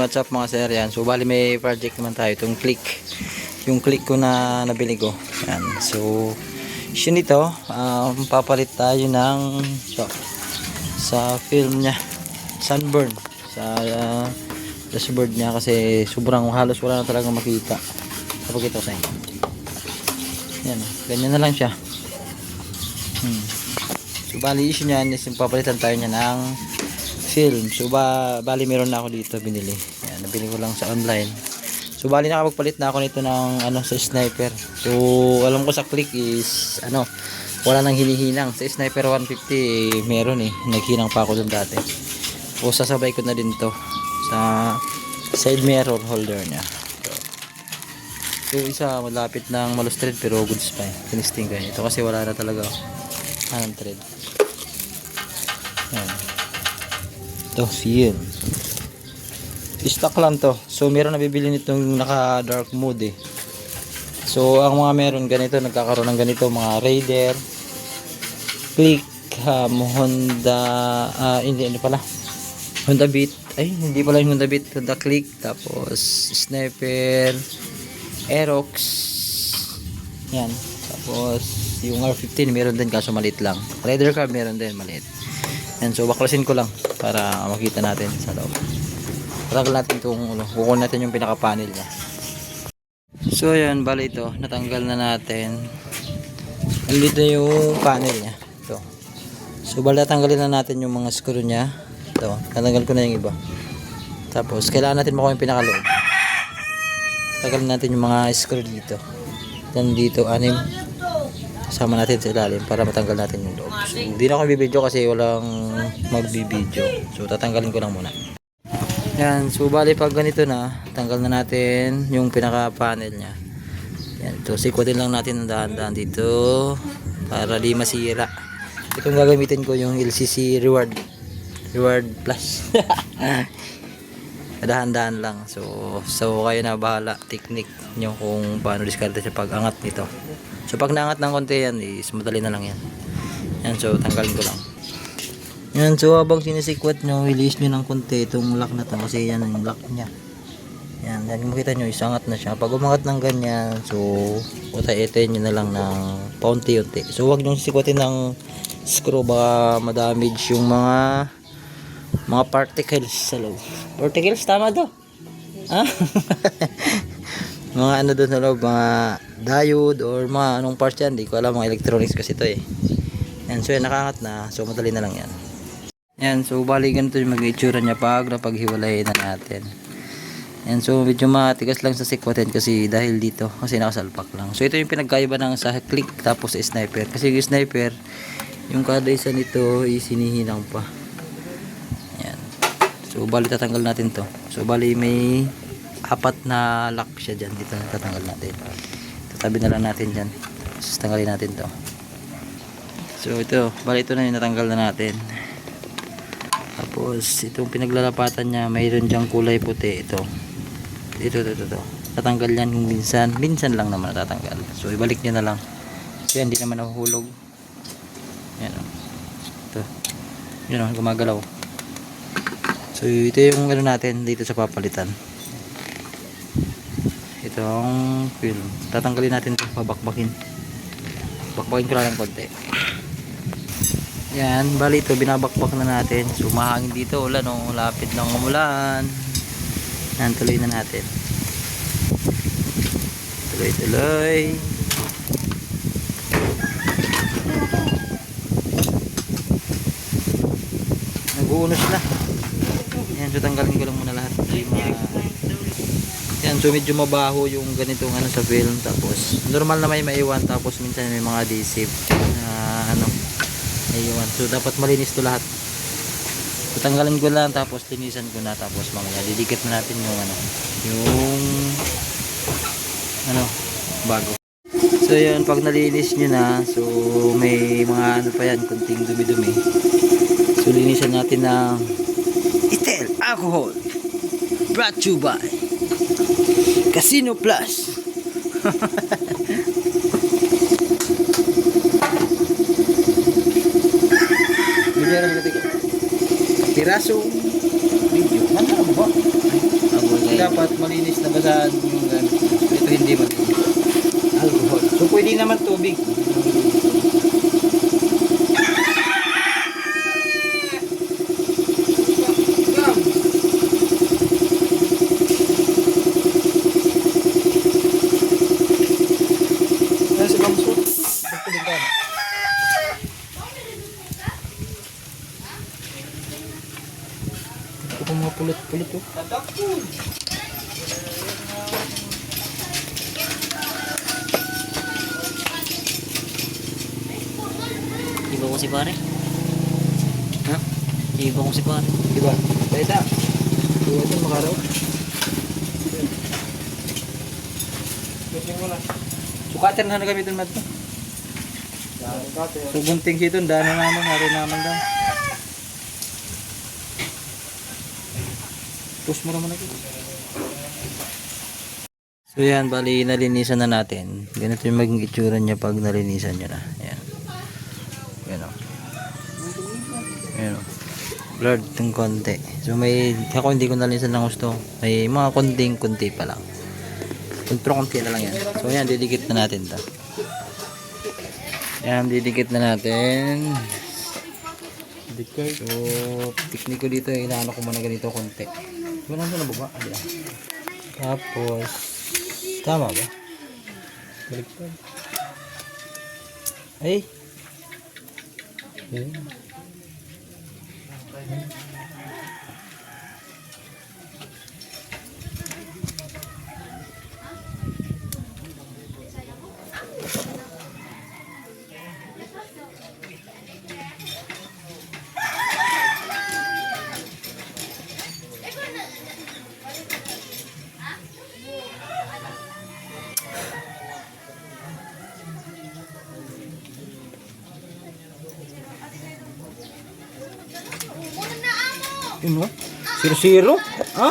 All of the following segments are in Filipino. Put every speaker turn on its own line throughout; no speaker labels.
what's up mga sir, yan. So bali may project naman tayo, itong click. Yung click ko na nabili ko. Yan. So yun ito, papalit tayo ng sa film niya, sunburn sa dashboard niya kasi sobrang halos wala na talaga makita. Kapag ito sa inyo. Yan, ganyan na lang siya. So bali issue niyan is yung papalitan tayo niya ng film. So bali meron na ako dito binili. Yan, nabili ko lang sa online. So bali nakapagpalit na ako nito ng sa sniper. So alam ko sa click is wala nang hinihinang. Sa sniper 150 meron naghinang pa ako dun dati. O sasabay ko na din to sa side mirror holder niya. So isa malapit ng malustred pero goods pa tinisting ko ito kasi wala na talaga anong thread. Yan. Ito film. Stock lang to. So meron nabibili nitong naka dark mode So ang mga meron ganito nagkakaroon ng ganito mga Raider, Click, Honda, hindi pala Honda Beat, hindi pala yung Honda Beat, Honda Click, tapos Sniper, Aerox, yan, tapos yung R15 meron din kaso maliit lang. Raider cab meron din maliit. Yan, so baklasin ko lang para makita natin sa loob. Patanggal natin itong kukunin natin yung pinaka panel nya. So ayan, bali ito natanggal na natin. Nandito yung panel nya ito. So bali natanggalin na natin yung mga screw nya ito, natanggal ko na yung iba. Tapos kailangan natin makuha yung pinaka loob. Tanggalin natin yung mga screw dito. Yan dito, 6. Sama natin sa ilalim para matanggal natin yung loob. So hindi na ako bibidyo kasi walang magbibidyo. So tatanggalin ko lang muna. Yan, so bali pag ganito na, tanggal na natin yung pinaka panel nya. Yan, ito sikwatin lang natin ng dahan-dahan dito para di masira. Itong gagamitin ko yung LCC Reward Plus. Dahan-dahan lang. So kayo na bahala, technique nyo kung paano diskarte sa pag-angat nito. So pag naangat ng konti yan is madali na lang yan. Yan, so tanggalin ko lang. Yan, so habang sinisikwat nyo, release nyo ng konti itong lock na to kasi yan yung lock nya. Yan, makita nyo, isangat na siya. Pag umangat ng ganyan, so utay-itay nyo na lang ng paunti-unti. So huwag nyo sisikwatin ng screw, baka madamage yung mga particles sa loob. Particles, tama to? Ha? Mga doon sa loob, mga diode or mga anong parts yan, di ko alam, mga electronics kasi ito Yan, so yan, nakaangat na, so madali na lang yan. Yan, so bali ganito yung mag-itsura nya pag napaghiwalay na natin. Yan, so medyo matigas lang sa sikwatin kasi dahil dito, kasi nakasalpak lang. So ito yung pinagkaiba ng sa click tapos sa sniper. Kasi yung sniper, yung kada isa nito is hinihinang pa. Yan. So bali tatanggal natin to. So bali may 4 na lock siya dyan. Dito tatanggal natin. Tatabi na lang natin dyan. So tanggalin natin to. So ito, bali ito na yung natanggal na natin. Tapos itong pinaglalapatan niya, mayroon diyang kulay puti ito. Ito. Tatanggal yan kung minsan lang naman natatanggal. So ibalik niyo na lang. Kasi hindi naman nahuhulog. Yan ito. Yan gumagalaw. So ito yung natin dito sa papalitan. Itong film. Tatanggalin natin ito, babakbakin. Bakbakin ko lang ng konti. Yan, bali ito binabakbak na natin. So mahangin dito, ulan lapit ng umulan. Yan, tuloy na natin. Tuloy. Nag-uunos na. Yan, so tanggalin ko lang muna lahat. Yan, so medyo mabaho yung ganitong sa film. Tapos normal na may maiwan. Tapos minsan may mga adhesive na ayun. So dapat malinis to lahat. So tanggalin ko lang tapos linisan ko na tapos mamaya didikit na natin yung bago. So yun, pag nalinis nyo na, so may mga pa yan, kunting dumi-dumi. So linisan natin ng Etel Alcohol brought to you by Casino Plus. Piraso video. Ano ba? dapat malinis na basahan yung gamit. Ito hindi malinis. Alcohol. So pwede naman tubig. Ano si Bangso? Ito din ka. Ito kung mga pulit-pulit oh.
Iba ko si pare.
Ha?
Iba ko si pare.
Diba? Tayo. Tuwa ito makaraw. Sukater na nagamitin mo ito. So gunting dito, dano naman, hari naman daw. Push mo naman ito. So yan, bali nalinisan na natin. Ganito yung maging itsura niya pag nalinisan niya na. Yan. Yan o. Yan o. Blurred ng konti. So may, ako hindi ko nalinisan ng gusto. May mga konting-kunti pa lang. Pero konti na lang yan. So yan, didikit na natin ito. Yan, didikit na natin. So, teknik ko dito, inaano ko muna ganito konti. Wala na nababa. Tapos, tama ba? Baliktad. Ay! Ayan. Yun o? 0-0? Ha?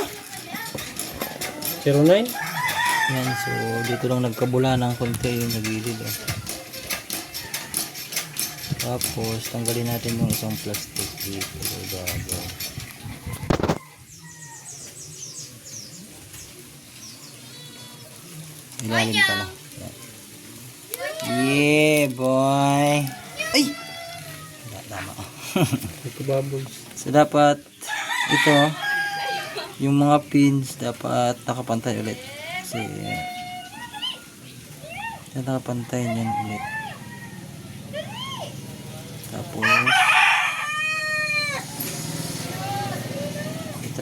0-9? Yan, so dito lang nagkabula ng konti yung nagilid eh. Tapos tanggalin natin yung isang plastic dito bago. Ilalim pala. Yan. Yeah boy. Ay! Tama. So dapat ito yung mga pins dapat nakapantay ulit kasi nakapantay niyan ulit. Tapos ito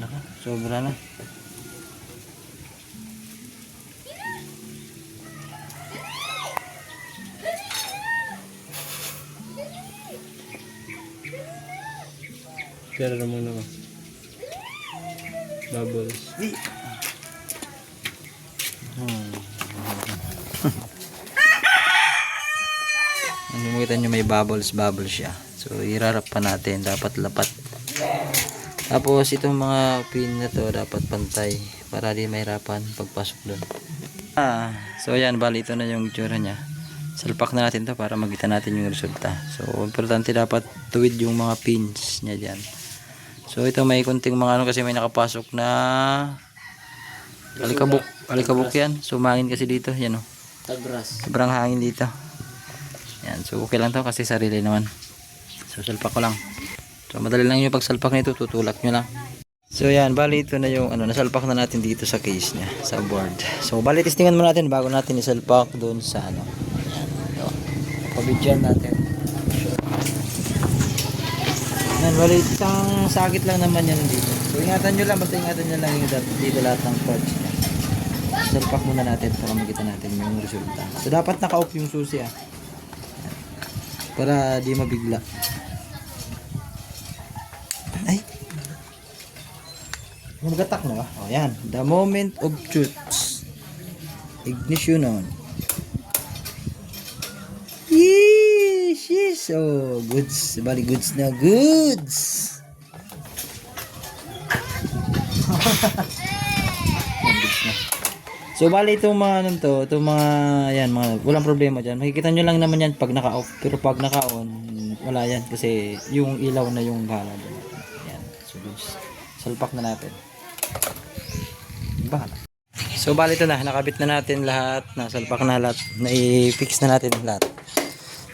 naka, sobra na.
Kaya na muna ko. Bubbles.
Ano mo kita nyo may bubbles siya. So irarap pa natin. Dapat lapat. Tapos itong mga pin na to dapat pantay. Para di mahirapan pagpasok doon. So yan. Bali ito na yung itsura niya. Salpak na natin to para makita natin yung resulta. So importante dapat tuwid yung mga pins niya dyan. So ito may kunting mga ano kasi may nakapasok na alikabok yan. So mangin kasi dito, yan oh.
Tagras.
Sobrang hangin dito. Yan, so okay lang to kasi sarili naman. So salpak ko lang. So madali lang yung pagsalpak nito, tutulak nyo lang. So yan, bali ito na yung ano, nasalpak na natin dito sa case niya, sa board. So bali testingan mo natin bago natin isalpak doon sa ano. Yan, ito. Pabidyan natin. Yan, bali isang sakit lang naman yan dito. So ingatan nyo lang, basta ingatan nyo lang yung dito lahat ng parts niya. Salpak muna natin para makita natin yung resulta. So dapat naka-off yung susi ah. Yan. Para di mabigla. Ay! Magatak na ba? O yan, the moment of truth. Ignition on. Yes! Oh, goods. Bali goods na goods. So bali itong mga ano to, itong mga yan, mga walang problema diyan. Makikita nyo lang naman yan pag naka-off, pero pag naka-on, wala yan kasi yung ilaw na yung bahala doon. Yan. goods. Salpak na natin. Bahala. So bali ito na, nakabit na natin lahat, nasalpak na lahat, na-fix na natin lahat.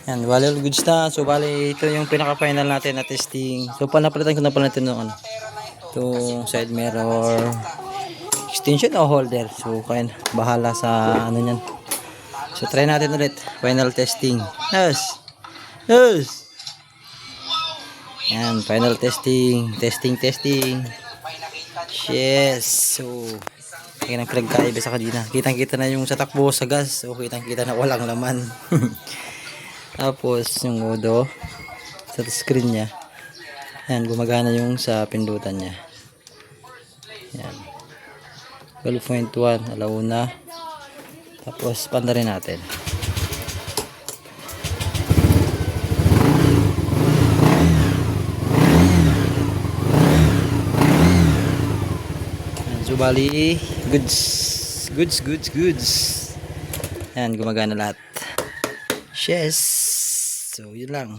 Yan, bali all goods na. So bali ito yung pinaka-final natin na testing. So napalitan ko na pala natin ng ano. Itong side mirror, extension o holder. So kaya bahala sa ano niyan. So try natin ulit, final testing. Yes. Yes. Yan, final testing. Testing. Yes. So kaya nang pinagkaiba sa kanina. Kitang-kita na yung sa takbo sa gas. So kitang-kita na walang laman. Tapos yung modo sa screen niya. Yan, gumagana yung sa pindutan niya. Yan. 12.1 alauna. Tapos panda rin natin. So bali, goods. Yan, gumagana lahat. Yes. So yun lang.